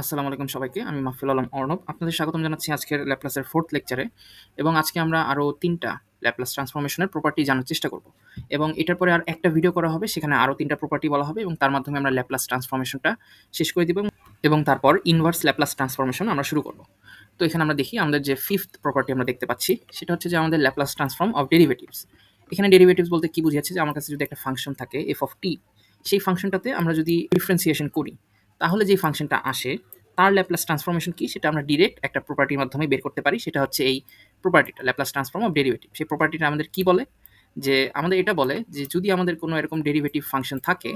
আসসালামু আলাইকুম সবাইকে। আমি মাহফুল আলম অর্ণব। আপনাদের স্বাগতম জানাচ্ছি আজকের ল্যাপ্লাসের 4th লেকচারে এবং আজকে আমরা আরও ৩ টা ল্যাপ্লাস ট্রান্সফরমেশনের প্রপার্টি জানার চেষ্টা করব। এবং এটার পরে আর একটা ভিডিও করা হবে, সেখানে আরও ৩ টা প্রপার্টি বলা হবে এবং তার মাধ্যমে আমরা ল্যাপ্লাস ট্রান্সফরমেশনটা শেষ করে দিব এবং তারপর ইনভার্স ল্যাপ্লাস ট্রান্সফরমেশন আমরা শুরু করব। তো এখানে আমরা দেখি আমাদের যে 5th প্রপার্টি আমরা দেখতে পাচ্ছি, সেটা হচ্ছে যে আমাদের ল্যাপ্লাস ট্রান্সফর্ম অফ ডেরিভেটিভস। এখানে ডেরিভেটিভস বলতে কি বুঝাচ্ছে যে আমার কাছে যদি একটা ফাংশন থাকে এফ অফ টি, সেই ফাংশনটাতে আমরা যদি ডিফারেন্সিয়েশন করি, তাহলে যে ফাংশনটা আসে তার ল্যাপ্লাস ট্রান্সফরমেশন কি সেটা আমরা ডিরেক্ট একটা প্রপার্টির মাধ্যমে বের করতে পারি। সেটা হচ্ছে এই প্রপার্টিটা, ল্যাপ্লাস ট্রান্সফর্ম অফ ডেরিভেটিভ। সেই প্রপার্টিটা আমাদের কি বলে, যে আমাদের এটা বলে যে যদি আমাদের কোনো এরকম ডেরিভেটিভ ফাংশন থাকে,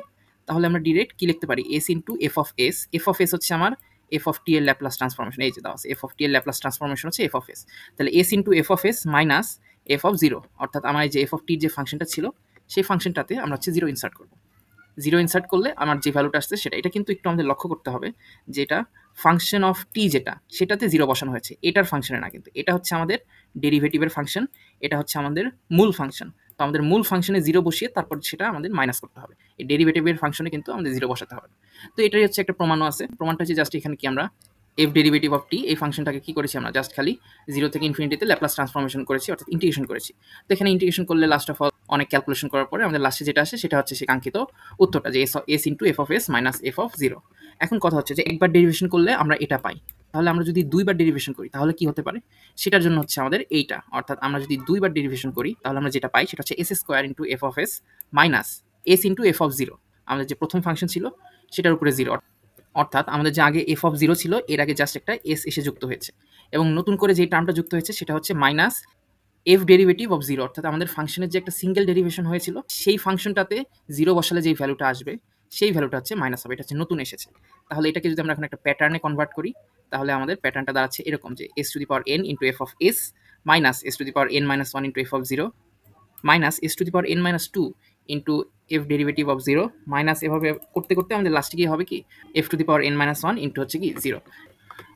তাহলে আমরা ডিরেক্ট কি লিখতে পারি, S into F of S. F of S হচ্ছে আমার এফ অফ টি এর ল্যাপ্লাস ট্রান্সফরমেশন। এই যে দেওয়া আছে এফ অফ টি এর ল্যাপ্লাস ট্রান্সফরমেশন হচ্ছে এফ অফ এস। তাহলে S into F of S minus F of zero, অর্থাৎ আমার এই যে এফ অফ টির যে ফাংশনটা ছিল সেই ফাংশনটাতে আমরা হচ্ছে জিরো ইনসার্ট করবো। জিরো ইনসার্ট করলে আমার যে ভ্যালুটা আসছে সেটা, এটা কিন্তু একটু আমাদের লক্ষ্য করতে হবে যে এটা ফাংশন অফ টি যেটা, সেটাতে জিরো বসানো হয়েছে, এটার ফাংশনে না, কিন্তু এটা হচ্ছে আমাদের ডেরিভেটিভের ফাংশন, এটা হচ্ছে আমাদের মূল ফাংশন। তো আমাদের মূল ফাংশনে জিরো বসিয়ে তারপর সেটা আমাদের মাইনাস করতে হবে। এই ডেরিভেটিভের ফাংশনে কিন্তু আমাদের জিরো বসাতে হবে। তো এটাই হচ্ছে একটা প্রমাণও আছে। প্রমাণটা হচ্ছে জাস্ট এখানে কি আমরা এফ ডেরিভেটিভ অফ টি এই ফাংশনটাকে কি করেছি, আমরা জাস্ট খালি জিরো থেকে ইনফিনিটিতে ল্যাপ্লাস ট্রান্সফরমেশন করেছি, অর্থাৎ ইন্টিগ্রেশন করেছি। তো এখানে ইন্টিগ্রেশন করলে লাস্ট অফ অল অনেক ক্যালকুলেশন করার পরে আমাদের লাস্টে যেটা আসে সেটা হচ্ছে সে কাঙ্ক্ষিত উত্তরটা, যে S into F of S minus F of zero. এখন কথা হচ্ছে যে একবার ডেরিভেশন করলে আমরা এটা পাই, তাহলে আমরা যদি দুইবার ডেরিভেশন করি তাহলে কি হতে পারে, সেটার জন্য হচ্ছে আমাদের এইটা, অর্থাৎ আমরা যদি দুইবার ডেরিভেশন করি তাহলে আমরা যেটা পাই সেটা হচ্ছে S square into F of S minus S into F of zero. আমাদের যে প্রথম ফাংশন ছিল সেটার উপরে জিরো, অর্থাৎ আমাদের যে আগে এফ অফ জিরো ছিল এর আগে জাস্ট একটা এস এসে যুক্ত হয়েছে, এবং নতুন করে যে টার্মটা যুক্ত হয়েছে সেটা হচ্ছে minus F derivative of zero, অর্থাৎ আমাদের ফাংশনের যে একটা সিঙ্গেল ডেরিভেশন হয়েছিল সেই ফাংশনটাতে জিরো বসালে যেই ভ্যালুটা আসবে সেই ভ্যালুটা হচ্ছে মাইনাস হবে। এটা হচ্ছে নতুন এসেছে। তাহলে এটাকে যদি আমরা এখন একটা প্যাটার্নে কনভার্ট করি, তাহলে আমাদের প্যাটার্নটা দাঁড়াচ্ছে এরকম, যে S to the power N into F of S minus S to the power N minus one into F of zero minus S to the power N minus two into F derivative of zero minus, এভাবে করতে করতে আমাদের লাস্টে গিয়ে হবে কি F to the power N minus one into হচ্ছে কি জিরো।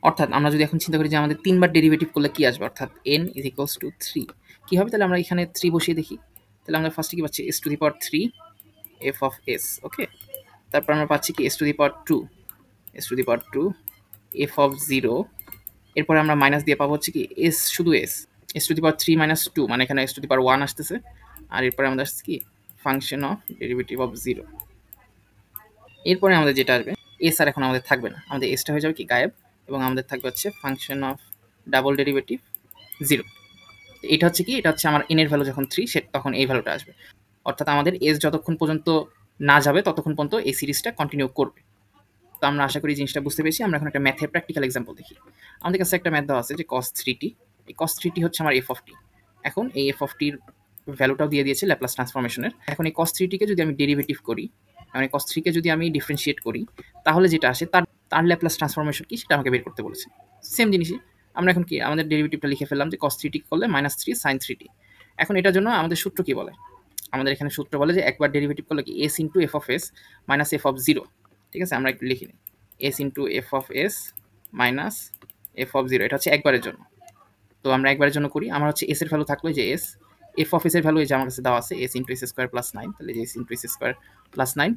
অর্থাৎ আমরা যদি এখন চিন্তা করি যে আমাদের তিনবার ডেরিভেটিভ করলে কি আসবে, অর্থাৎ N is equals to three, কী হবে, তাহলে আমরা এখানে থ্রি বসিয়ে দেখি। তাহলে আমরা ফার্স্টে কি পাচ্ছি, S to the power three F of S, okay. তারপর আমরা পাচ্ছি কি S to the power two, S to the power two F of zero. এরপরে আমরা মাইনাস দিয়ে পাবো হচ্ছে কি এস, শুধু S, S to the power three minus two, মানে এখানে S to the power one আসতেছে। আর এরপরে আমাদের আসছে কি function of derivative of zero. এরপরে আমাদের যেটা আসবে, এস আর এখন আমাদের থাকবে না, আমাদের এসটা হয়ে যাবে কি গায়েব, এবং আমাদের থাকবে হচ্ছে function of double derivative zero. এটা হচ্ছে কি, এটা হচ্ছে আমার এন এর ভ্যালু যখন থ্রি, সে তখন এই ভ্যালুটা আসবে। অর্থাৎ আমাদের এস যতক্ষণ পর্যন্ত না যাবে ততক্ষণ পর্যন্ত এই সিরিজটা কন্টিনিউ করবে। তো আমরা আশা করি জিনিসটা বুঝতে পেরেছি। আমরা এখন একটা ম্যাথের প্র্যাকটিক্যাল এক্সাম্পল দেখি। আমাদের কাছে একটা ম্যাথ দেওয়া আছে যে কস থ্রি টি, এই কস থ্রি টি হচ্ছে আমার এফ অফ টি। এখন এই এফ অফ টির ভ্যালুটাও দিয়ে দিয়েছে ল্যাপ্লাস ট্রান্সফরমেশনের। এখন এই কস থ্রি টিকে যদি আমি ডেরিভেটিভ করি, মানে কস থ্রিকে যদি আমি ডিফারেন্সিয়েট করি, তাহলে যেটা আসে তার তার ল্যাপ্লাস ট্রান্সফরমেশন কি সেটা আমাকে বের করতে বলেছে। সেম জিনিসই আমরা এখন কি আমাদের ডেরিভেটিভটা লিখে ফেললাম যে কস থ্রি টি করলে minus three sign three T. এখন এটার জন্য আমাদের সূত্র কি বলে, আমাদের এখানে সূত্র বলে যে একবার ডেরিভেটিভ করলে কি S into F of S minus F of zero. ঠিক আছে, আমরা একটু লিখি নিই, S into F of S minus F of zero, এটা হচ্ছে একবারের জন্য। তো আমরা একবারের জন্য করি, আমার হচ্ছে এস এর ভ্যালু থাকলো যে এস, এফ অফ এস এর ভ্যালু এই যে আমার কাছে দেওয়া আছে S into S square plus nine, তাহলে S into S square plus nine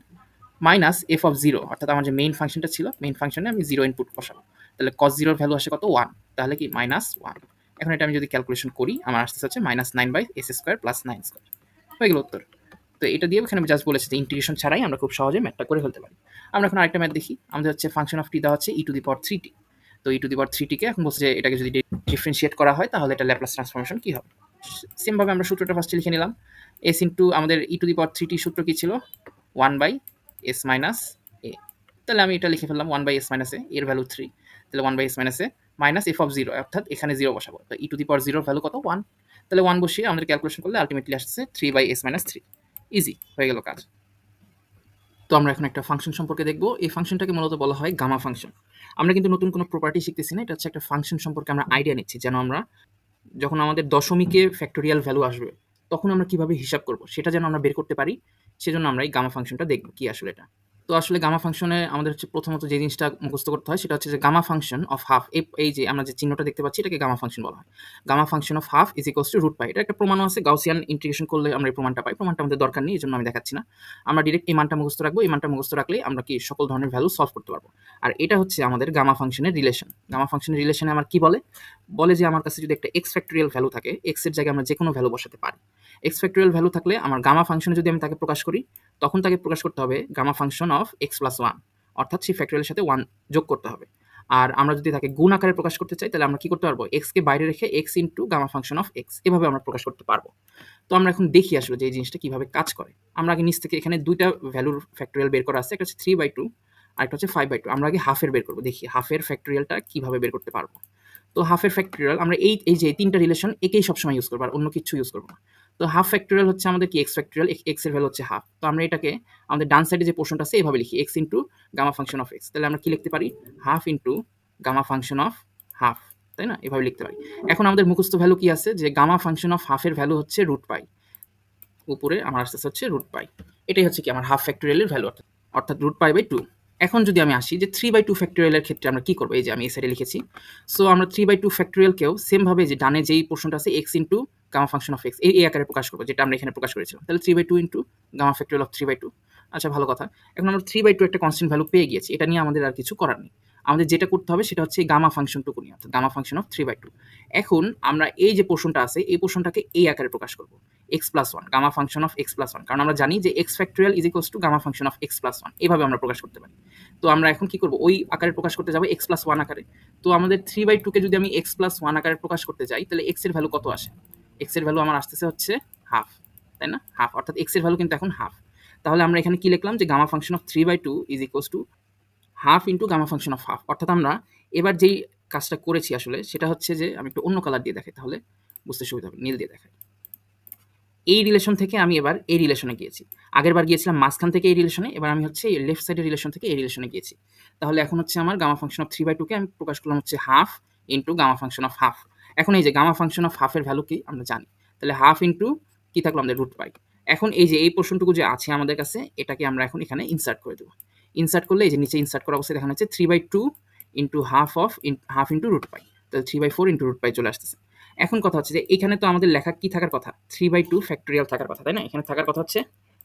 minus F of zero, অর্থাৎ আমার যে মেইন ফাংশনটা ছিল মেইন ফাংশনে আমি জিরো ইনপুট বসাবো, তাহলে কস জিরোর ভ্যালু আসে কত ওয়ান, তাহলে কি মাইনাস ওয়ান। এখন এটা আমি যদি ক্যালকুলেশন করি আমার আসতে হচ্ছে minus nine by S square plus nine square, হয়ে গেল উত্তর। তো এটা দিয়ে এখানে জাস্ট বলেছে যে ইন্টিগ্রেশন ছাড়াই আমরা খুব সহজে ম্যাথটা করে ফেলতে পারি। আমরা এখন আরেকটা ম্যাথ দেখি। আমাদের হচ্ছে ফাংশন অফ টি দেওয়া হচ্ছে ই two the power three T. তো ই টু দি পাওয়ার থ্রি টিকে এখন বলছে যে এটাকে যদি ডিফারেন্সিয়েট করা হয় তাহলে এটা ল্যাপ্লাস ট্রান্সফরমেশন কি হবে। সেমভাবে আমরা সূত্রটা ফার্স্টে লিখে নিলাম, এস ইন্টু আমাদের ই two the power three T সূত্র কি ছিল, one by S minus A. তাহলে আমি এটা লিখে ফেললাম one by S minus A, এর ভ্যালু থ্রি, তাহলে one by S minus A minus F of zero, অর্থাৎ এখানে জিরো বসাবো। তো ই টু দি পাওয়ার জিরোর ভ্যালু কত ওয়ান, তাহলে ওয়ান বসিয়ে আমাদের ক্যালকুলেশন করলে আলটিমেটলি আসছে three by S minus three. Easy হয়ে গেল কাজ। তো আমরা এখন একটা ফাংশন সম্পর্কে দেখব। এই ফাংশনটাকে মূলত বলা হয় গামা ফাংশন। আমরা কিন্তু নতুন কোনো প্রপার্টি শিখতেছি না, এটা হচ্ছে একটা ফাংশন সম্পর্কে আমরা আইডিয়া নিচ্ছি, যেন আমরা যখন আমাদের দশমিকে ফ্যাক্টোরিয়াল ভ্যালু আসবে তখন আমরা কিভাবে হিসাব করব সেটা যেন আমরা বের করতে পারি। সেজন্য আমরা এই গামা ফাংশনটা দেখব কি আসলে এটা। তো আসলে গামা ফাংশনে আমাদের হচ্ছে প্রথমত যে জিনিসটা মুখস্থ করতে হয় সেটা হচ্ছে যে গামা ফাংশন অফ হাফ, এই যে আমরা যে চিহ্নটা দেখতে পাচ্ছি এটাকে গামা ফাংশন বলা হয়। Gamma function of half is equals to root pi. এটা একটা প্রমাণও আছে, গাউসিয়ান ইন্টিগ্রেশন করলে আমরা এই প্রমাণটা পাই। প্রমাণটা আমাদের দরকার নেই, এই জন্য আমি দেখাচ্ছি না। আমরা ডিরেক্ট এই মানটা মুখস্থ রাখবো, এই মানটা মুখস্থ রাখলেই আমরা কি সকল ধরনের ভ্যালু সলভ করতে পারবো। আর এটা হচ্ছে আমাদের গামা ফাংশনের রিলেশন। গামা ফাংশনের রিলেশনে আমার কি বলে, বলে যে আমার কাছে যদি একটা এক্স ফ্যাক্টোরিয়াল ভ্যালু থাকে, এক্স এর জায়গায় আমরা যে কোনো ভ্যালু বসাতে পারি। এক্স ফ্যাক্টোরিয়াল ভ্যালু থাকলে আমার গামা ফাংশনে যদি আমি তাকে প্রকাশ করি, তখন তাকে প্রকাশ করতে হবে gamma function of X plus one, অর্থাৎ সেই ফ্যাক্টোরিয়ালের সাথে ওয়ান যোগ করতে হবে। আর আমরা যদি তাকে গুণ আকারে প্রকাশ করতে চাই, তাহলে আমরা কি করতে পারবো, এক্সকে বাইরে রেখে X into gamma function of X, এভাবে আমরা প্রকাশ করতে পারবো। তো আমরা এখন দেখি আসলে যে এই জিনিসটা কিভাবে কাজ করে। আমরা আগে নিচ থেকে এখানে দুইটা ভ্যালুর ফ্যাক্টোরিয়াল বের করা আছে, একটা হচ্ছে 3/2 আর একটা হচ্ছে 5/2। আমরা আগে হাফের বের করবো, দেখি হাফের ফ্যাক্টোরিয়ালটা কিভাবে বের করতে পারবো। তো হাফের ফ্যাক্টোরিয়াল আমরা এই যে তিনটা রিলেশন একেই সবসময় ইউজ করবো, আর অন্য কিছু ইউজ করবো না। তো হাফ ফ্যাক্টোরিয়াল হচ্ছে আমাদের কি এক্স ফ্যাক্টোরিয়াল, এক্স এর ভ্যালু হচ্ছে হাফ। তো আমরা এটাকে আমাদের ডান সাইডে যে পোর্শনটা আছে এভাবে লিখি, X into gamma function of X. তাহলে আমরা কি লিখতে পারি, half into gamma function of half, তাই না, এভাবে লিখতে পারি। এখন আমাদের মুখস্থ ভ্যালু কি আছে, যে গামা ফাংশন অফ হাফের ভ্যালু হচ্ছে রুট পাই, উপরে আমার আসতে হচ্ছে রুট পাই। এটাই হচ্ছে কি আমার হাফ ফ্যাক্টোরিয়ালের ভ্যালু, অর্থাৎ রুট পাই বাই 2। এখন যদি আমি আসি যে 3/2 ফ্যাক্টোরিয়ালের ক্ষেত্রে আমরা কি করবো, এই যে আমি এই সাইডে লিখেছি। সো আমরা 3/2 ফ্যাক্টোরিয়ালকেও সেমভাবে যে ডানে যেই পোর্শনটা আছে X into gamma function of X, এই আকারে প্রকাশ করবো যেটা আমরা এখানে প্রকাশ করেছিলাম। তাহলে 3/2 ইন্টু গামা ফ্যাক্টোরিয়াল অফ 3/2। আচ্ছা, ভালো কথা। এখন আমরা 3/2 একটা কনস্ট্যান্ট ভ্যালু পেয়ে গিয়েছি, এটা নিয়ে আমাদের আর কিছু করার নেই। আমাদের যেটা করতে হবে সেটা হচ্ছে গামা ফাংশনটুকু নিয়ে, অর্থাৎ গামা ফাংশন অফ 3/2। এখন আমরা এই যে পোর্শনটা আছে এই পোর্শনটাকে এই আকারে প্রকাশ করবো, X plus one, gamma function of X plus one. কারণ আমরা জানি যে X factorial is equals to gamma function of X plus one, এভাবে আমরা প্রকাশ করতে পারি। তো আমরা এখন কি করবো, ওই আকারে প্রকাশ করতে যাবো এক্স প্লাস ওয়ান আকারে। তো আমাদের 3/2 কে যদি আমি এক্স প্লাস ওয়ান আকারে প্রকাশ করতে যাই, তাহলে এক্স এর ভ্যালু কত আসে, এক্স এর ভ্যালু আমার আসতেছে হচ্ছে হাফ, তাই না, হাফ, অর্থাৎ এক্স এর ভ্যালু কিন্তু এখন হাফ। তাহলে আমরা এখানে কি লিখলাম, যে gamma function of 3/2 is equals to half into gamma function of half. অর্থাৎ আমরা এবার যেই কাজটা করেছি আসলে সেটা হচ্ছে যে, আমি একটু অন্য কালার দিয়ে দেখাই তাহলে বুঝতে সুবিধা হবে, নীল দিয়ে দেখাই। এই রিলেশন থেকে আমি এবার এই রিলেশনে গিয়েছি, আগের বার গিয়েছিলাম মাঝখান থেকে এই রিলেশনে, এবার আমি হচ্ছে এই লেফট সাইডের রিলেশন থেকে এই রিলেশনে গিয়েছি। তাহলে এখন হচ্ছে আমার গামা ফাংশন অফ 3/2 কে আমি প্রকাশ করলাম হচ্ছে half into gamma function of half. এখন এই যে গামা ফাংশন অফ হাফের ভ্যালু কি আমরা জানি, তাহলে হাফ ইন্টু কি থাকলো আমাদের রুট পাই। এখন এই যে এই পোর্শনটুকু যে আছে আমাদের কাছে, এটাকে আমরা এখন এখানে ইনসার্ট করে দেবো। ইনসার্ট করলে এই যে নিচে ইনসার্ট করা অবস্থায় দেখানো হচ্ছে 3/2 into half into root pi, তাহলে 3/4 ইন্টু রুট পাই চলে আসতেছে। এখন কথা হচ্ছে যে এখানে তো আমাদের লেখা কি থাকার কথা, 3/2 ফ্যাক্টোরিয়াল থাকার কথা, তাই না, এখানে থাকার কথা হচ্ছে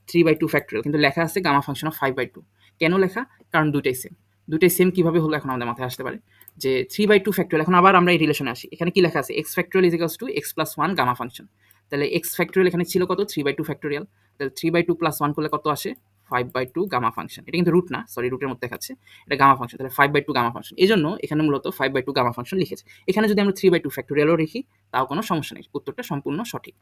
3/2 ফ্যাক্টোরিয়াল, কিন্তু লেখা আছে গামা ফাংশন অফ 5/2। কেন লেখা, কারণ দুইটাই সেম। দুইটাই সেম কিভাবে হলো এখন আমাদের মাথায় আসতে পারে, যে 3/2 ফ্যাক্টোরিয়াল। এখন আবার আমরা এই রিলেশনে আসি, এখানে কি লেখা আছে, X factorial is equals to X plus one gamma function. তাহলে এক্স ফ্যাক্টোরিয়াল এখানে ছিল কত, 3/2 ফ্যাক্টোরিয়াল। তাহলে 3/2 প্লাস ওয়ান করলে কত আসে, 5/2 গামা ফাংশন। এটা কিন্তু রুট না, সরি, রুটের মধ্যে দেখাচ্ছে, এটা গামা ফাংশন। তাহলে 5/2 গামা ফাংশন, এই জন্য এখানে মূলত 5/2 গামা ফাংশন লিখেছে। এখানে যদি আমরা 3/2 ফ্যাক্টোরিয়ালও লিখি তাও কোনো সমস্যা নেই, উত্তরটা সম্পূর্ণ সঠিক।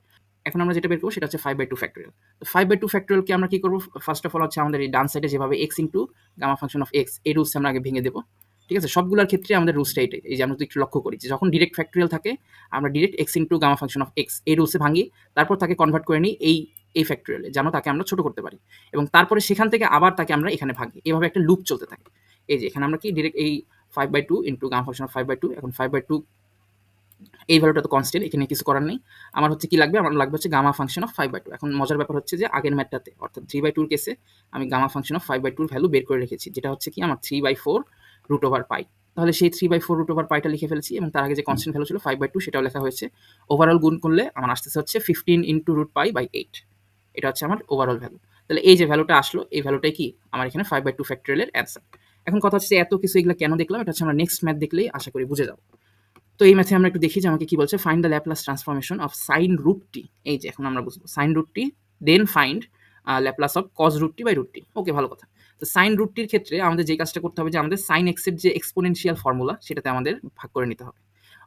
এখন আমরা যেটা বের করবো সেটা হচ্ছে 5/2 ফ্যাক্টোরিয়াল। তো 5/2 ফ্যাক্টোরিয়ালকে আমরা কি করবো, ফার্স্ট অফ অল হচ্ছে আমাদের এই ডান সাইডে যেভাবে X into gamma function of X, এই রুলস আমরা আগে ভেঙে দেবো। ঠিক আছে, সবগুলোর ক্ষেত্রে আমাদের রুলসটা এটাই। এই যে আমরা যদি একটু লক্ষ্য করি যে যখন ডিরেক্ট ফ্যাক্টোরিয়াল থাকে আমরা direct X into gamma function of X এই রুলসে ভাঙি, তারপর তাকে কনভার্ট করে নিই এই ফ্যাক্টোরিয়ালে, যেন তাকে আমরা ছোট করতে পারি, এবং তারপরে সেখান থেকে আবার তাকে আমরা এখানে ভাঙি, এভাবে একটা লুপ চলতে থাকে। এই যে এখানে আমরা কি ডিরেক্ট এই 5/2 ইন্টু গামা ফাংশন অফ 5/2, এখন 5/2 এই ভ্যালুটা তো কনস্ট্যান্ট, এখানে কিছু করার নেই। আমার হচ্ছে কি লাগবে, আমার লাগবে হচ্ছে গামা ফাংশন অফ 5/2। এখন মজার ব্যাপার হচ্ছে যে আগের ম্যাথটাতে অর্থাৎ 3/2 কেসে আমি গামা ফাংশন অফ 5/2 ভ্যালু বের করে রেখেছি, যেটা হচ্ছে কি আমার 3/4 রুট ওভার পাই। তাহলে সেই 3/4 রুট ওভার পাইটা লিখে ফেলেছি, এবং তার আগে যে কনস্ট্যান্ট ভ্যালু ছিল 5/2 সেটাও লেখা হয়েছে। ওভারঅল গুণ করলে আমার আসতেছে হচ্ছে 15 ইন্টু রুট পাই বাই 8। এটা হচ্ছে আমার ওভারঅল ভ্যালু। তাহলে এই যে ভ্যালুটা আসলো, এই ভ্যালুটাই কি আমার এখানে 5/2 ফ্যাক্টোরিয়ালের অ্যান্সার। এখন কথা হচ্ছে এত কিছু এগুলো কেন দেখলাম, এটা হচ্ছে আমরা নেক্সট ম্যাথ দেখলেই আশা করি বুঝে যাবো। তো এই ম্যাথে আমরা একটু দেখি যে আমাকে কি বলছে, find the Laplace transformation of sine root T. এই যে এখন আমরা বুঝবো sine root T, then find Laplace of cos root T by root T. Okay, ভালো কথা। তো সাইন রুট টির ক্ষেত্রে আমাদের যে কাজটা করতে হবে, যে আমাদের সাইন এক্সের যে এক্সপোনেনশিয়াল ফর্মুলা সেটাতে আমাদের ভাগ করে নিতে হবে।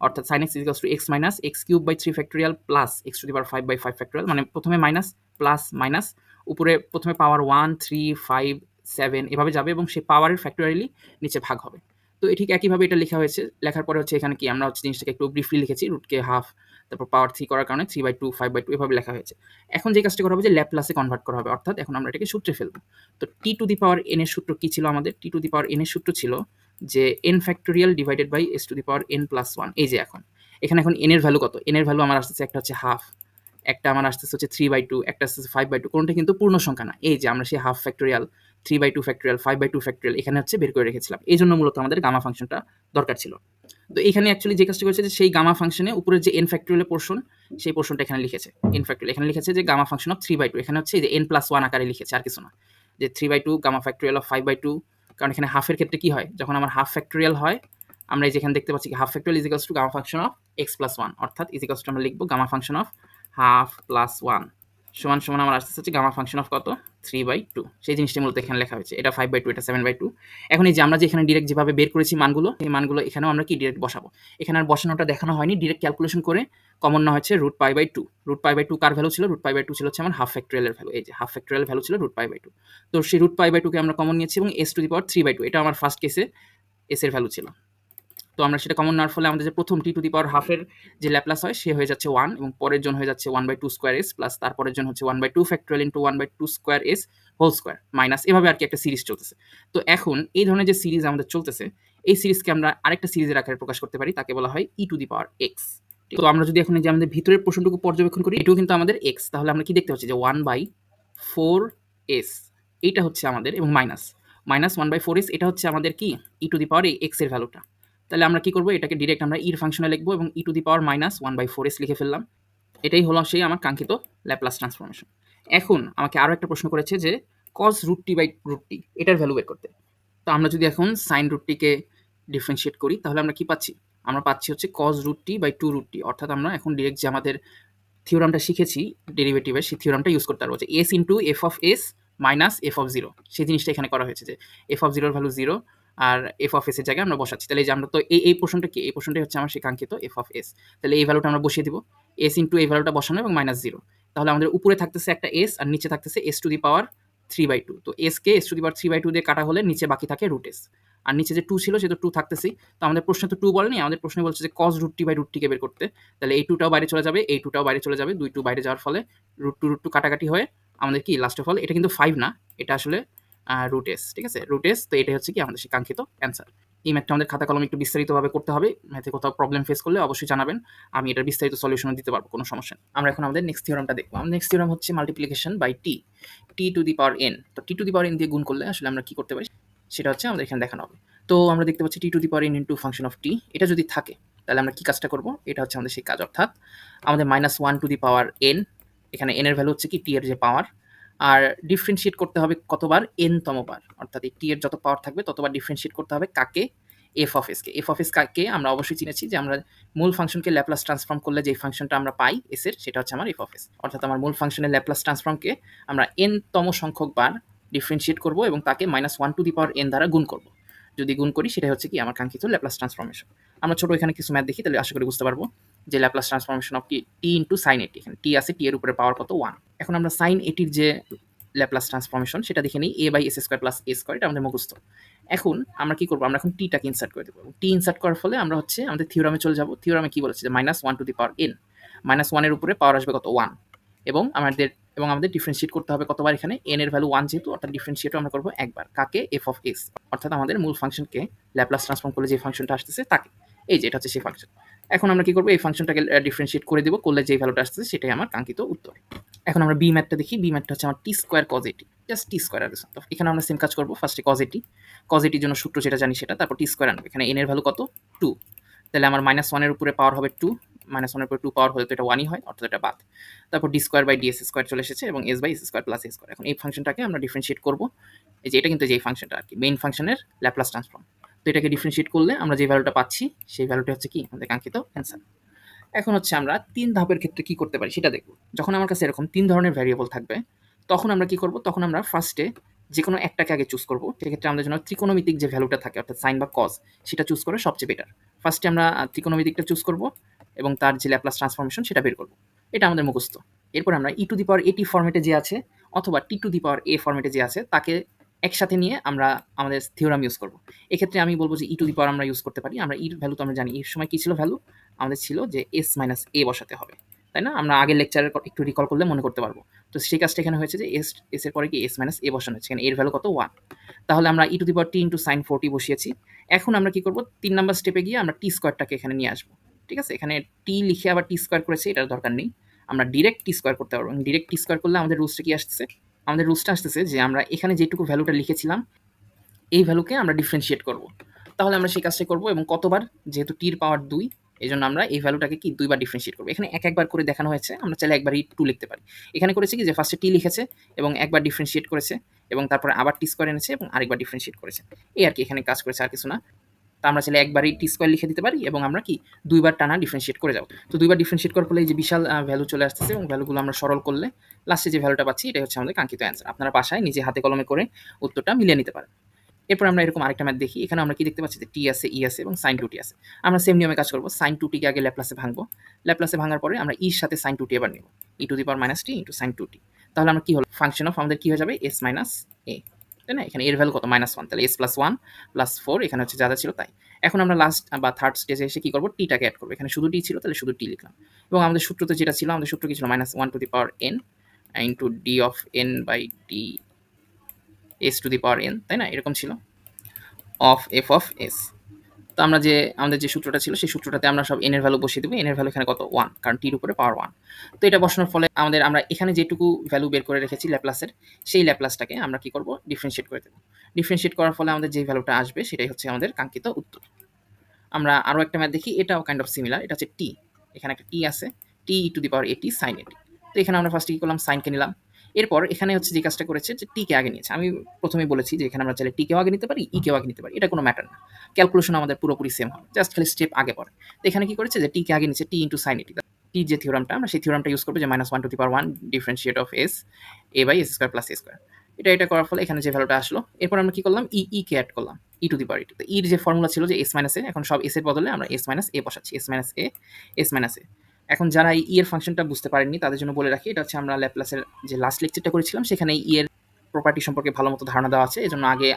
অর্থাৎ sine X equals to X minus X cube by 3 factorial plus X to the power 5 by 5 factorial. মানে প্রথমে মাইনাস প্লাস মাইনাস, উপরে প্রথমে পাওয়ার 1 3 5 7 এভাবে যাবে, এবং সেই পাওয়ারের ফ্যাক্টোরিয়ালি নিচে ভাগ হবে। তো ঠিক একইভাবে এটা লেখা হয়েছে, লেখার পরে হচ্ছে এখানে কি আমরা হচ্ছে জিনিসটাকে একটু ব্রিফলি লিখেছি, রুটকে হাফ, তারপর পাওয়ার 3 করার কারণে 3/2 5/2 এভাবে লেখা হয়েছে। এখন যে কাজটা করা হবে যে ল্যাপ্লাসে কনভার্ট করা হবে, অর্থাৎ এখন আমরা এটাকে সূত্রে ফেলবো। তো টি টু দি পাওয়ার এন এর সূত্র কি ছিল আমাদের, টি টু দি পাওয়ার এন এর সূত্র ছিল যে N factorial divided by S to the power N plus one. এই যে এখন এখানে এখন এন এর ভ্যালু কত, এন এর ভ্যালু আমার আসতেছে একটা হচ্ছে হাফ, একটা আমার আসতেছে হচ্ছে 3/2, একটা আসতেছে 5/2, কোনটা কিন্তু পূর্ণ সংখ্যা না। এই যে আমরা সেই হাফ ফ্যাক্টোরিয়াল, 3/2 ফ্যাক্টোরিয়াল, 5/2 ফ্যাক্টোরিয়াল এখানে হচ্ছে বের করে রেখেছিলাম। এই জন্য মূলত আমাদের গামা ফাংশনটা দরকার ছিল। তো এখানে অ্যাকচুয়ালি যে কাজটা করেছে যে সেই গামা ফাংশনে উপরের যে এন ফ্যাক্টোরিয়াল পোর্শন, সেই পোর্শনটা এখানে লিখেছে এন ফ্যাক্টোরিয়াল। এখানে লিখেছে যে গামা ফাংশন অফ 3/2, এখানে হচ্ছে এই যে n+1 আকারে লিখেছে, আর কিছু না। যে 3/2 গামা ফ্যাক্টোরিয়াল অফ 5/2, কারণ এখানে হাফের ক্ষেত্রে কি হয়, যখন আমার হাফ ফ্যাক্টোরিয়াল হয় আমরা এই যেখানে দেখতে পাচ্ছি half factorial is equals to gamma function of x+1, অর্থাৎ ইজ ইকুয়ালস টু আমরা লিখবো gamma function of half plus 1 সমান সমান আমার আসতে হচ্ছে গামা ফাংশন অফ কত 3/2। সেই জিনিসটা মূলত এখানে লেখা হয়েছে। এটা 5/2, এটা 7/2। এখন এই যে আমরা যে এখানে ডিরেক্ট যেভাবে বের করেছি মানগুলো, এই মানগুলো এখানেও আমরা কি ডিরেক্ট বসাবো। এখানে আর বসানোটা দেখানো হয়নি, ডিরেক্ট ক্যালকুলেশন করে কমন না হচ্ছে √π/2। √π/2 কার ভ্যালু ছিল, √π/2 ছিল হচ্ছে আমার হাফ ফ্যাক্টোরিয়ালের ভ্যালু। এই যে হাফ ফ্যাক্টোরিয়াল ভ্যালু ছিল √π/2। তো সেই √π/2 কে আমরা কমন নিয়েছি এবং s⁻³ এটা আমার ফার্স্ট কেসে s এর ভ্যালু ছিল। তো আমরা সেটা কমন নেওয়ার ফলে আমাদের যে প্রথম t⁻½ এর যে ল্যাপ্লাস হয় সে হয়ে যাচ্ছে 1, এবং পরের জন হয়ে যাচ্ছে 1/2² s প্লাস তারপরের জন হচ্ছে 1/2 factorial into 1/2² s whole square minus, এভাবে আর কি একটা সিরিজ চলতেছে। তো এখন এই ধরনের যে সিরিজ আমাদের চলতেছে, এই সিরিজকে আমরা আরেকটা সিরিজের আকারে প্রকাশ করতে পারি, তাকে বলা হয় e⁻x। তো আমরা যদি এখন যে আমাদের ভিতরের পোর্শনটুকু পর্যবেক্ষণ করি, এটাও কিন্তু আমাদের x, তাহলে আমরা কি দেখতে পাচ্ছি যে 1/4s এইটা হচ্ছে আমাদের, এবং মাইনাস 1/4s এটা হচ্ছে আমাদের কি e⁻x এর ভ্যালুটা। তাহলে আমরা কি করব, এটাকে ডিরেক্ট আমরা এর ফাংশনে লিখবো এবং e⁻−1/4s লিখে ফেললাম। এটাই হলো সেই আমার কাঙ্ক্ষিত ল্যাপ্লাস ট্রান্সফরমেশন। এখন আমাকে আরও একটা প্রশ্ন করেছে যে cos √t/√t এটার ভ্যালু বের করতে। তো আমরা যদি এখন sin √t-কে ডিফারেন্সিয়েট করি, তাহলে আমরা কি পাচ্ছি, আমরা পাচ্ছি হচ্ছে cos √t/2√t, অর্থাৎ আমরা এখন ডিরেক্ট যে আমাদের থিওরামটা শিখেছি ডেরিভেটিভের, সেই থিওরামটা ইউজ করতে পারবো যে s into f(s) minus f(0), সেই জিনিসটা এখানে করা হয়েছে যে f(0) এর ভ্যালু 0 আর f(s) এর জায়গায় আমরা বসাচ্ছি। তাহলে এই যে আমরা তো এই পোর্শনটা কি, এই পোর্শনটাই হচ্ছে আমার সেই কাঙ্ক্ষিত f(s). তাহলে এই ভ্যালুটা আমরা বসিয়ে দিব, s ইন্টু এই ভ্যালুটা বসানো এবং -0। তাহলে আমাদের উপরে থাকতেছে একটা s আর নিচে থাকতেছে s⁻³ তো s কে s⁻³ দিয়ে কাটা হলে নিচে বাকি থাকে √s, আর নিচে যে 2 ছিল সে তো 2 থাকতেছেই। তো আমাদের প্রশ্নে তো 2 বলেনি, আমাদের প্রশ্নে বলছে যে cos √t/√t কে বের করতে। তাহলে এই 2টাও বাইরে চলে যাবে, এই 2টাও বাইরে চলে যাবে, 2 বাইরে যাওয়ার ফলে √2 কাটাকাটি হয়ে আমাদের কি লাস্ট অফ অল, এটা কিন্তু 5 না, এটা আসলে √s, ঠিক আছে, √s। তো এটাই হচ্ছে কি আমাদের সেই কাঙ্ক্ষিত অ্যান্সার। এই ম্যাথটা আমাদের খাতা কলমে একটু বিস্তারিতভাবে করতে হবে। ম্যাথে কোথাও প্রবলেম ফেস করলে অবশ্যই জানাবেন, আমি এটার বিস্তারিত সলিউশন দিতে পারবো, কোনো সমস্যা নেই। আমরা এখন আমাদের নেক্সট থিওরামটা দেখবো। আমাদের নেক্সট থিওরাম হচ্ছে মাল্টিপ্লিকেশন বাই t⁻n। তো t⁻n দিয়ে গুণ করলে আসলে আমরা কি করতে পারি সেটা হচ্ছে আমাদের এখানে দেখানো হবে। তো আমরা দেখতে পাচ্ছি t⁻n into function of t, এটা যদি থাকে তাহলে আমরা কি কাজটা করব, এটা হচ্ছে আমাদের সেই কাজ, অর্থাৎ আমাদের -1n, এখানে n এর ভ্যালু হচ্ছে কি t এর যে পাওয়ার, আর ডিফারেন্সিয়েট করতে হবে কতবার, n তম বার, অর্থাৎ এই t এর যত পাওয়ার থাকবে ততবার ডিফারেন্সিয়েট করতে হবে কাকে, f(s) কে। f(s) কাকে আমরা অবশ্যই চিনেছি যে আমরা মূল ফাংশনকে ল্যাপ্লাস ট্রান্সফর্ম করলে যে ফাংশনটা আমরা পাই s এর, সেটা হচ্ছে আমার f(s), অর্থাৎ আমার মূল ফাংশনের ল্যাপ্লাস ট্রান্সফর্মকে আমরা n তম সংখ্যক বার ডিফারেন্সিয়েট করব এবং তাকে -1n দ্বারা গুণ করব। যদি গুণ করি সেটাই হচ্ছে কি আমার কাঙ্ক্ষিত ল্যাপ্লাস ট্রান্সফরমেশন। আমরা ছোট এখানে কিছু ম্যাথ দেখি, তাহলে আশা করি বুঝতে পারবো যে ল্যাপ্লাস ট্রান্সফরমেশন অফ কি t ইন্টু সাইন এটি, এখানে t আছে, t এর উপরে পাওয়ার কত 1। এখন আমরা সাইন এটির যে ল্যাপ্লাস ট্রান্সফরমেশন সেটা দেখে নিই, a/s² প্লাস a², এটা আমাদের মুখস্থ। এখন আমরা কি করবো, আমরা এখন টিটাকে ইনসার্ট করে দেবো। টি ইনসার্ট করার ফলে আমরা হচ্ছে আমাদের থিওরামে চলে যাবো। থিওরামে কি বলেছে যে -1n, -1 এর উপরে পাওয়ার আসবে কত 1, এবং আমাদের ডিফারেন্সিয়েট করতে হবে কতবার, এখানে n এর ভ্যালু 1 যেহেতু, অর্থাৎ ডিফারেন্সিয়েটও আমরা করবো একবার, কাকে, f(s), অর্থাৎ আমাদের মূল ফাংশনকে ল্যাপ্লাস ট্রান্সফর্ম করলে যে ফাংশনটা আসতেছে তাকে। এই যে এটা হচ্ছে সেই ফাংশন। এখন আমরা কি করবো, এই ফাংশনটাকে ডিফারেন্সিয়েট করে দিব, করলে যে ভ্যালুটা আসতেছে সেটাই আমার কাঙ্ক্ষিত উত্তর। এখন আমরা বি ম্যাথটা দেখি। বি ম্যাথটা হচ্ছে আমার t² cos at, just t² আর কিছু। তো এখানে আমরা সেম কাজ করবো, ফার্স্টে cos at জন্য সূত্র যেটা জানি সেটা, তারপর t² আনবো। এখানে n এর ভ্যালু কত 2, তাহলে আমার -1 এর উপরে পাওয়ার হবে 2, -1 এর উপরে 2 পাওয়ার হলে তো এটা 1ই হয়, অর্থাৎ এটা বাদ। তারপর d²/ds² চলে এসেছে এবং s/s² প্লাস a²। এখন এই ফাংশনটাকে আমরা ডিফারেন্সিয়েট করবো। এই যে এটা কিন্তু যে ফাংশনটা আর কি, মেইন ফাংশনের ল্যাপ্লাস ট্রান্সফর্ম। তো এটাকে ডিফারেন্সিয়েট করলে আমরা যে ভ্যালুটা পাচ্ছি সেই ভ্যালুটা হচ্ছে কি আমাদের কাঙ্ক্ষিত অ্যান্সার। এখন হচ্ছে আমরা 3 ধাপের ক্ষেত্রে কি করতে পারি সেটা দেখব। যখন আমার কাছে এরকম 3 ধরনের ভ্যারিয়েবল থাকবে তখন আমরা কি করব, তখন আমরা ফার্স্টে যে কোনো একটাকে আগে চুজ করব। সেক্ষেত্রে আমাদের জন্য ত্রিকোণমিতিক যে ভ্যালুটা থাকে, অর্থাৎ সাইন বা কজ, সেটা চুজ করে সবচেয়ে বেটার। ফার্স্টে আমরা ত্রিকোণমিতিকটা চুজ করব এবং তার যে ল্যাপ্লাস ট্রান্সফরমেশন সেটা বের করব। এটা আমাদের মুখস্থ। এরপর আমরা e⁻at ফরম্যাটে যে আছে অথবা t⁻a ফরম্যাটে যে আছে তাকে একসাথে নিয়ে আমরা আমাদের থিওরাম ইউজ করব। এক্ষেত্রে আমি বলবো যে e⁻ আমরা ইউজ করতে পারি। আমরা এর ভ্যালু তো আমরা জানি, এর সময় কি ছিল ভ্যালু, আমাদের ছিল যে s-a বসাতে হবে, তাই না? আমরা আগের লেকচারের একটু রিকল করলে মনে করতে পারবো। তো সেই কাজটা এখানে হয়েছে যে এস এর পরে কি s-a বসানো হচ্ছে, এখানে এর ভ্যালু কত 1। তাহলে আমরা e⁻t ইন্টু সাইন 4t বসিয়েছি। এখন আমরা কি করব, 3 নাম্বার স্টেপে গিয়ে আমরা t² এখানে নিয়ে আসবো। ঠিক আছে, এখানে t লিখে আবার t² করেছে, এটার দরকার নেই। আমরা ডিরেক্ট টি স্কোয়ার করতে পারবো। ডিরেক্ট টি স্কোয়ার করলে আমাদের রুলসটা কি আসতেছে? আমাদের রুলসটা আসতেছে যে আমরা এখানে যেটুকু ভ্যালুটা লিখেছিলাম এই ভ্যালুকে আমরা ডিফারেন্সিয়েট করব। তাহলে আমরা সেই কাজটাই করব এবং কতবার? যেহেতু টির পাওয়ার 2 এজন্য আমরা এই ভ্যালুটাকে কি 2 বার ডিফারেন্সিয়েট করব। এখানে একবার করে দেখানো হয়েছে, আমরা চাইলে একবারই 2 লিখতে পারি। এখানে করেছে কি যে ফার্স্টে টি লিখেছে এবং একবার ডিফারেন্সিয়েট করেছে এবং তারপরে আবার টি স্কোয়ার এনেছে এবং আরেকবার ডিফারেন্সিয়েট করেছে। এই আর কি এখানে কাজ করেছে, আর কিছু না। তো আমরা চাইলে একবারই টি স্কোয়ার লিখে দিতে পারি এবং আমরা কি 2 বার টানা ডিফারেন্সিয়েট করে যাব। তো 2 বার ডিফারেন্সিয়েট করার ফলে এই যে বিশাল ভ্যালু চলে আসতেছে এবং ভ্যালুগুলো আমরা সরল করলে লাস্টে যে ভ্যালুটা পাচ্ছি এটাই হচ্ছে আমাদের কাঙ্ক্ষিত অ্যান্সার। আপনারা বাসায় নিজে হাতে কলমে করে উত্তরটা মিলিয়ে নিতে পারেন। এরপর আমরা এরকম আরেকটা ম্যাথ দেখি। এখানে আমরা কি দেখতে পাচ্ছি যে টি আছে, ই আছে এবং sin 2t আছে। আমরা সেম নিয়মে কাজ করব। sin 2t কে আগে ল্যাপ্লাসে ভাঙবো। ল্যাপ্লাসে ভাঙার পরে আমরা ইর সাথে sin 2t এবার নেব। e two the power minus T into sin 2t। তাহলে আমরা কি হলো? ফাংশন অফ আমাদের কি হয়ে যাবে? s মাইনাস a, তাই না? এখানে এর ভ্যালু কত? -1। তাহলে s প্লাস 1 প্লাস 4 এখানে হচ্ছে যা যা ছিল তাই। এখন আমরা লাস্ট বা থার্ড স্টেজে এসে কি করব? টিটাকে অ্যাড করব। এখানে শুধু টি ছিল, তাহলে শুধু টি লিখলাম। এবং আমাদের সূত্রতে যেটা ছিল, আমাদের সূত্র কি ছিল? -1 to the power n into d of n by d s to the power n, তাই না? এরকম ছিল অফ এফ অফ এস। তো আমরা যে আমাদের যে সূত্রটা ছিল সেই সূত্রটাতে আমরা সব n এর ভ্যালু বসিয়ে দেবো। n এর ভ্যালু এখানে কত? 1, কারণ টির উপরে পাওয়ার 1। তো এটা বসানোর ফলে আমরা এখানে যেটুকু ভ্যালু বের করে রেখেছি ল্যাপ্লাসের, সেই ল্যাপ্লাসটাকে আমরা কি করব? ডিফারেন্সিয়েট করে দেবো। ডিফারেন্সিয়েট করার ফলে আমাদের যে ভ্যালুটা আসবে সেটাই হচ্ছে আমাদের কাঙ্ক্ষিত উত্তর। আমরা আরও একটা ম্যাথ দেখি, এটাও কাইন্ড অফ সিমিলার। এটা হচ্ছে টি। এখানে একটা টি আছে, টি ই টু দি পাওয়ার এটি সাইন এটি। তো এখানে আমরা ফার্স্টে কি করলাম? সাইনকে নিলাম। এরপর এখানে হচ্ছে যে কাজটা করেছে যে টিকে আগে নিয়েছে। আমি প্রথমেই বলেছি যে এখানে আমরা চাইলে টিকেও আগে নিতে পারি, ইকেও আগে নিতে পারি। এটা কোনো ম্যাটার না। ক্যালকুলেশন আমাদের পুরোপুরি সেম হবে, জাস্ট খালি স্টেপ আগে পড়ে। তো এখানে কি করেছে যে টিকে আগে নিচ্ছে, টি ইন্টু সাইন এটি। টির যে থিওরামটা, আমরা সেই থিওরামটা ইউজ করবো যে -1 to the power 1 differentiate of S A by S square plus A square. এটা করার ফলে এখানে যে ভ্যালুটা আসলো, এরপর আমরা কি করলাম? কে অ্যাড করলাম, ই টু দি পাওয়ার এটি। তো ইর যে ফর্মুলা ছিল যে এস মাইনাস এ, এখন সব এস এর বদলে আমরা এস মাইনাস এ বসাচ্ছি। এস মাইনাস এ, এস মাইনাস এ। এখন যারা এই ই এর ফাংশনটা বুঝতে পারেননি তাদের জন্য বলে রাখি, এটা হচ্ছে আমরা ল্যাপ্লাসের যে লাস্ট লেকচারটা করেছিলাম সেখানে ই এর প্রপার্টি সম্পর্কে ভালো মতো ধারণা দেওয়া আছে। এজন্য আগে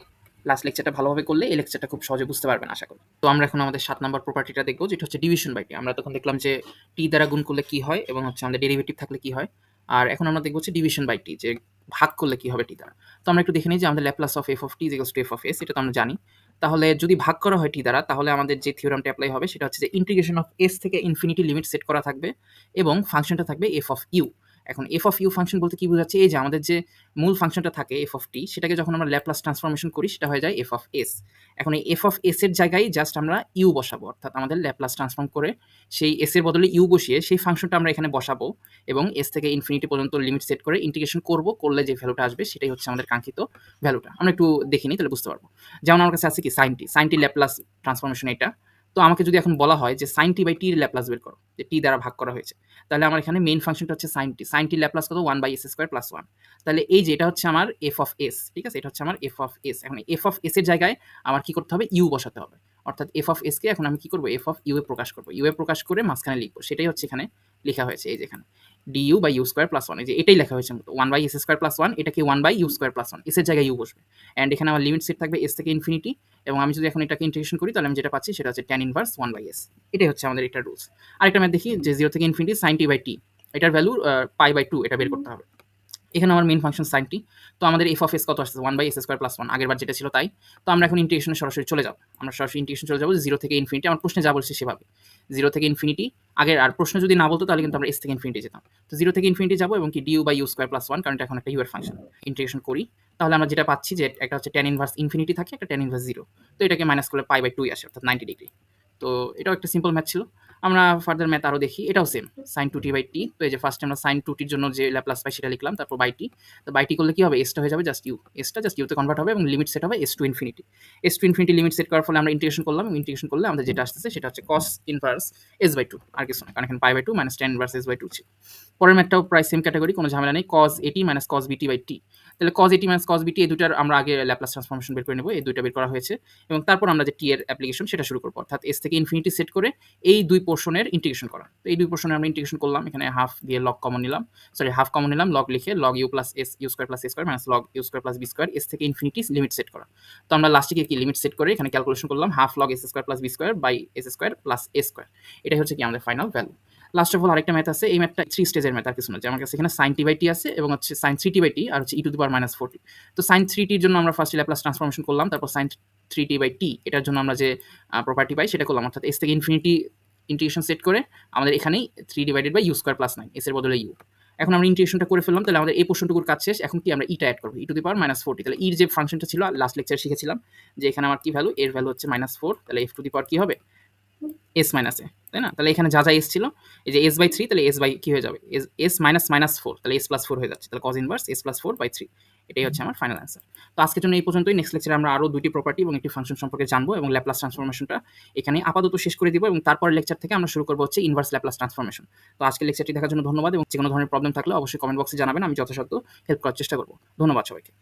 লাস্ট লেকচারটা ভালোভাবে করলে এই লেকচারটা খুব সহজে বুঝতে পারবেন আশা করি। তো আমরা এখন আমাদের 7 নম্বর প্রপার্টিটা দেখবো, যেটা হচ্ছে ডিভিশন বাই টি। আমরা তখন দেখলাম যে টি দ্বারা গুণ করলে কি হয় এবং হচ্ছে আমাদের ডেরিভেটিভ থাকলে কি হয়। আর এখন আমরা দেখবো হচ্ছে ডিভিশন বাই টি, যে ভাগ করলে কি হবে টি দ্বারা। তো আমরা একটু দেখে নিই যে আমাদের Laplace of F of T is equals two F of S, এটা তো আমরা জানি। তাহলে যদি ভাগ করা হয় টি দ্বারা, তাহলে আমাদের যে থিওরামটা অ্যাপ্লাই হবে সেটা হচ্ছে যে ইন্টিগ্রেশন অফ এস থেকে ইনফিনিটি লিমিট সেট করা থাকবে এবং ফাংশনটা থাকবে এফ অফ ইউ। এখন এফ অফ ইউ ফাংশন বলতে কি বোঝাচ্ছে? এই যে আমাদের যে মূল ফাংশনটা থাকে এফ অফ টি, সেটাকে যখন আমরা ল্যাপ্লাস ট্রান্সফরমেশন করি সেটা হয়ে যায় এফ অফ এস। এখন এই এফ অফ এস এর জায়গায় জাস্ট আমরা ইউ বসাবো, অর্থাৎ আমাদের ল্যাপ্লাস ট্রান্সফর্ম করে সেই এস এর বদলে ইউ বসিয়ে সেই ফাংশনটা আমরা এখানে বসাবো এবং এস থেকে ইনফিনিটি পর্যন্ত লিমিট সেট করে ইন্টিগ্রেশন করলে যে ভ্যালুটা আসবে সেটাই হচ্ছে আমাদের কাঙ্ক্ষিত ভ্যালুটা। আমরা একটু দেখে নিই, তাহলে বুঝতে পারবো। যেমন আমার কাছে আছে কি সাইন টি ল্যাপ্লাস ট্রান্সফরমেশন এটা। তো আমাকে যদি এখন বলা হয় যে সাইন টি বাই টির ল্যাপ্লাস বের করো, যে টি দ্বারা ভাগ করা হয়েছে, তাহলে আমার এখানে মেইন ফাংশনটা হচ্ছে সাইন টি ল্যাপ্লাস কত? 1 বাই এস স্কোয়ার প্লাস 1। তাহলে এই যে এটা হচ্ছে আমার এফ অফ এস, ঠিক আছে? এটা হচ্ছে আমার এফ অফ এস। এখন এফ অফ এস এর জায়গায় আমার কি করতে হবে? ইউ বসাতে হবে, অর্থাৎ এফ অফ এস কে এখন আমি কি করবো? এফ অফ ইউ এ প্রকাশ করবো। ইউ এ প্রকাশ করে মাঝখানে লিখবো, সেটাই হচ্ছে এখানে লেখা হয়েছে। এই যে এখানে D U by U square plus 1, এই যে এটাই লেখা হয়েছে 1 বাই এস স্কোয়ার প্লাস 1, এটাকে 1 by U square plus 1, S এর জায়গায় ইউ বসবে। অ্যান্ড এখানে আমার লিমিট সেট থাকবে এস থেকে ইনফিনিটি, এবং আমি যদি এখন এটাকে ইন্টিগ্রেশন করি তাহলে আমি যেটা পাচ্ছি সেটা হচ্ছে tan ইনভার্স 1 বাই এস। এটাই হচ্ছে আমাদের এটা রুলস। আরেকটা ম্যাথ দেখি যে 0 থেকে infinity sign T by T, এটার ভ্যালু পাই বাই 2, এটা বের করতে হবে। এখানে আমার মেইন ফাংশন সাইন টি। তো আমাদের এফ অফ এস কত আসছে? 1 বাই এস স্কোয়ার প্লাস 1, আগের বার যেটা ছিল তাই। তো আমরা এখন ইন্টিগ্রেশনে সরাসরি চলে যাব। আমরা সরাসরি ইন্টিগ্রেশন চলে যাবো 0 থেকে ইনফিনিটি। আমার প্রশ্নে যা বলছে সেভাবে 0 থেকে ইনফিনিটি আগের, আর প্রশ্ন যদি না বলতো তাহলে কিন্তু আমরা এস থেকে ইনফিনিটি যেতাম। তো 0 থেকে ইনফিনিটি যাবো এবং কি D U by U square plus 1, কারণ এটা এখন একটা ইউ এর ফাংশন। ইন্টিগ্রেশন করি তাহলে আমরা যেটা পাচ্ছি যে একটা হচ্ছে tan ইনভার্স ইনফিনিটি থাকে, একটা tan ইনভার্স 0। তো এটাকে মাইনাস করলে পাই বাই 2 আসে, অর্থাৎ 90 ডিগ্রি। তো এটাও একটা সিম্পল ম্যাথ ছিল। আমরা ফার্দার ম্যাথ আরও দেখি, এটাও same sign 2t by T. তো এই যে ফার্স্টে আমরা সাইন 2tর জন্য যে ল্যাপ্লাস পাই সেটা লিখলাম, তারপর বাই টি। তো বাই টি করলে কি হবে? এসটা হয়ে যাবে জাস্ট ইউ, এসটা জাস্ট ইউতে কনভার্ট হবে এবং লিমিট সেট হবে S to infinity. S to infinity limit set করার ফলে আমরা ইন্টিগ্রেশন করলাম, এবং ইন্টিগ্রেশন করলে আমাদের যেটা আসতেছে সেটা হচ্ছে কস ইনভার্স এস বাই 2, আর কিছু না, কারণ এখানে pi by 2 minus tan inverse S by 2 ছিল। পরের ম্যাথটাও প্রায় সেম ক্যাটাগরি, কোনো ঝামেলা নেই। কস এটি মাইনাস কস বিটি বাই টি। তাহলে কস এটি মাইনাস কস বিটি এই দুটার আমরা আগে ল্যাপ্লাস ট্রান্সফরমেশন বের করে নেব, এই দুইটা বের করা হয়েছে। এবং তারপর আমরা যে টি এর অ্যাপ্লিকেশন সেটা শুরু করবো, অর্থাৎ এস থেকে ইনফিনিটি সেট করে এই দুই পোর্শনের ইন্টিগ্রেশন করা। তো এই দুই পোর্শনে আমরা ইন্টিগ্রেশন করলাম, এখানে হাফ দিয়ে লগ কমন নিলাম, হাফ কমন নিলাম, লগ লিখে log U plus S U square plus A square minus log U square plus B square, S থেকে ইনফিনিটি লিমিট সেট করা। তো আমরা লাস্টে কি লিমিট সেট করে এখানে ক্যালকুলেশন করলাম, half log S square plus B square by S square plus A square. এটাই হচ্ছে কি আমাদের final value. Last of all আরেকটা ম্যাথ আছে, এই ম্যাথটা 3 স্টেজের ম্যাথ, আর কিছু না। যে আমার কাছে এখানে সাইন টি বাই টি আছে এবং হচ্ছে সাইন 3t বাই টি, আর হচ্ছে ই two the power minus 4t। তো সাইন 3tর জন্য আমরা ফার্স্ট ল্যাপ্লাস ট্রান্সফরমেশন করলাম, তারপর সাইন 3t বাই টি এটার জন্য আমরা যে প্রপার্টি পাই সেটা করলাম, অর্থাৎ এস থেকে ইনফিনিটি ইন্টিগ্রেশন সেট করে আমাদের এখানেই 3/u² + 9 এর বদলে u। এখন আমরা ইন্টিগ্রেশনটা করে ফেললাম, তাহলে আমাদের এই পোর্শনটুকুর কাজ শেষ। এখন কি আমরা ইটা অ্যাড করব, e⁻⁻40। তাহলে এর যে ফাংশনটা ছিল লাস্ট লেকচারে শিখেছিলাম যে এখানে আমার কি ভ্যালু, এর ভ্যালু হচ্ছে -4, তাহলে f⁻ কি হবে s মাইনাস এ, তাই না? তাহলে এখানে যা এস ছিল, এই যে s/3, তাহলে s বাই কি হয়ে যাবে, s -4, তাহলে s+4 হয়ে যাচ্ছে, তাহলে cos ইনভার্স s+4/3। এটাই হচ্ছে আমার ফাইনাল অ্যান্সার। তো আজকের জন্য এই পর্যন্তই। নেক্সট লেকচারে আমরা আরও 2টি প্রপার্টি এবং একটি ফাংশন সম্পর্কে জানবো এবং ল্যাপ্লাস ট্রান্সফরমেশনটা এখানে আপাতত শেষ করে দিব এবং তারপরের লেকচার থেকে আমরা শুরু করবো হচ্ছে ইনভার্স ল্যাপ্লাস ট্রান্সফরমেশন। তো আজকের লেকচারটি দেখার জন্য ধন্যবাদ এবং যে কোনো ধরনের প্রবলেম থাকলে অবশ্যই কমেন্ট বক্সে জানাবেন, আমি যথাসাধ্য হেল্প করার চেষ্টা করব। ধন্যবাদ সবাইকে।